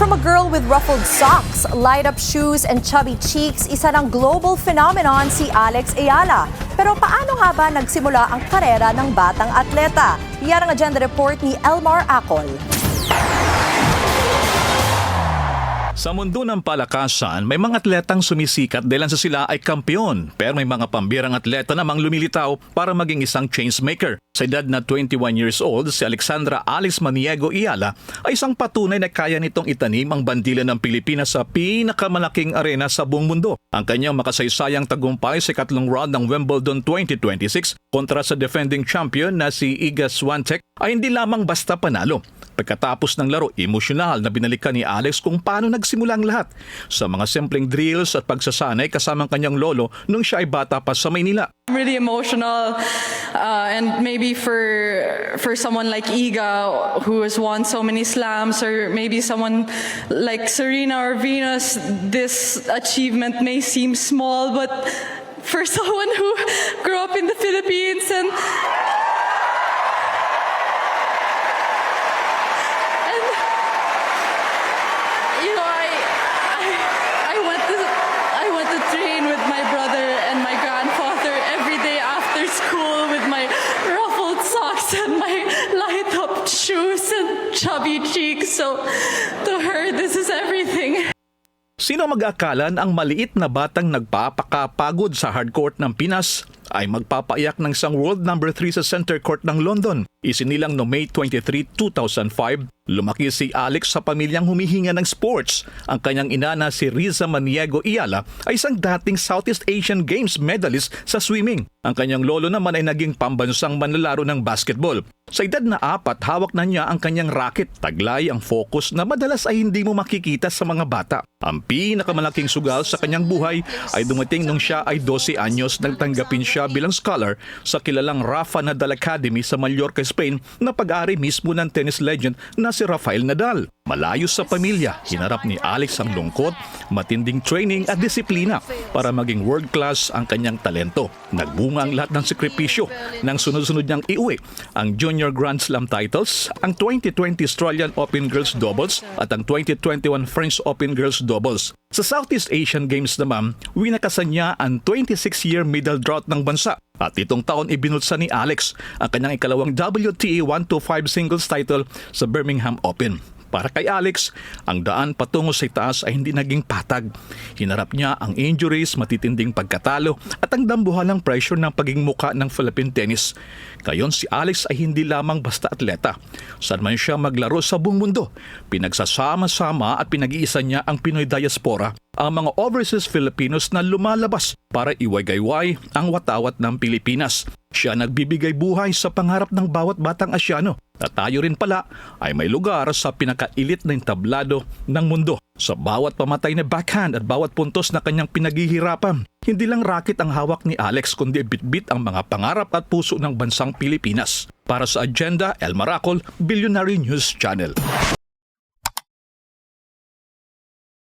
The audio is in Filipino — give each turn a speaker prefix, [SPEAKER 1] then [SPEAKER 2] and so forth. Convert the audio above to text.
[SPEAKER 1] From a girl with ruffled socks, light-up shoes, and chubby cheeks, isa ng global phenomenon si Alex Ayala. Pero paano nga ba nagsimula ang karera ng batang atleta? Yan ang agenda report ni Elmar Acol.
[SPEAKER 2] Sa mundo ng palakasan, may mga atletang sumisikat dahil sa sila ay kampiyon. Pero may mga pambirang atleta namang lumilitaw para maging isang changemaker. Sa edad na 21 years old, si Alexandra Alice Maniego Ayala ay isang patunay na kaya nitong itanim ang bandila ng Pilipinas sa pinakamalaking arena sa buong mundo. Ang kanyang makasaysayang tagumpay sa ikatlong round ng Wimbledon 2026 kontra sa defending champion na si Iga Swiatek ay hindi lamang basta panalo. Pagkatapos ng laro, emosyonal na binalikan ni Alex kung paano nagsimula ang lahat. Sa mga simpleng drills at pagsasanay kasamang kanyang lolo nung siya ay bata pa sa Maynila.
[SPEAKER 3] I'm really emotional, and maybe for someone like Iga who has won so many slams, or maybe someone like Serena or Venus, this achievement may seem small, but for someone who grew up in the Philippines and you know, I went to train with my brother and my grandfather every day after school with my ruffled socks and my light-up shoes and chubby cheeks. So to her, this is everything.
[SPEAKER 2] Sino mag-aakalan ang maliit na batang nagpapakapagod sa hardcourt ng Pinas ay magpapaiyak ng isang world number 3 sa center court ng London. Isinilang no May 23, 2005, lumaki si Alex sa pamilyang humihinga ng sports. Ang kanyang ina na si Riza Maniego Ayala ay isang dating Southeast Asian Games medalist sa swimming. Ang kanyang lolo naman ay naging pambansang manlalaro ng basketball. Sa edad na 4, hawak na niya ang kanyang racket. Taglay ang focus na madalas ay hindi mo makikita sa mga bata. Ang pinakamalaking sugal sa kanyang buhay ay dumating nung siya ay 12 anyos nang tanggapin siya bilang scholar sa kilalang Rafa Nadal Academy sa Mallorca, Spain na pag-ari mismo ng tennis legend na si Rafael Nadal. Malayo sa pamilya, hinarap ni Alex ang lungkot, matinding training at disiplina para maging world class ang kanyang talento. Nagbunga ang lahat ng sakripisyo nang sunod-sunod niyang iuwi ang Junior Grand Slam titles, ang 2020 Australian Open Girls Doubles at ang 2021 French Open Girls Doubles. Sa Southeast Asian Games naman, winakasan niya ang 26-year medal drought ng bansa. At itong taon ibinulsa ni Alex ang kanyang ikalawang WTA 125 singles title sa Birmingham Open. Para kay Alex, ang daan patungo sa itaas ay hindi naging patag. Hinarap niya ang injuries, matitinding pagkatalo at ang dambuhalang pressure ng pagiging muka ng Philippine tennis. Ngayon si Alex ay hindi lamang basta atleta. Saan man siya maglaro sa buong mundo, pinagsasama-sama at pinag-iisa niya ang Pinoy diaspora, ang mga overseas Filipinos na lumalabas para iwagayway ang watawat ng Pilipinas. Siya nagbibigay buhay sa pangarap ng bawat batang Asyano. At tayo rin pala ay may lugar sa pinakailit na entablado ng mundo. Sa bawat pamatay na backhand at bawat puntos na kanyang pinaghihirapan, hindi lang racket ang hawak ni Alex kundi bitbit ang mga pangarap at puso ng bansang Pilipinas. Para sa Agenda, Elmar Acol, Billionaire News Channel.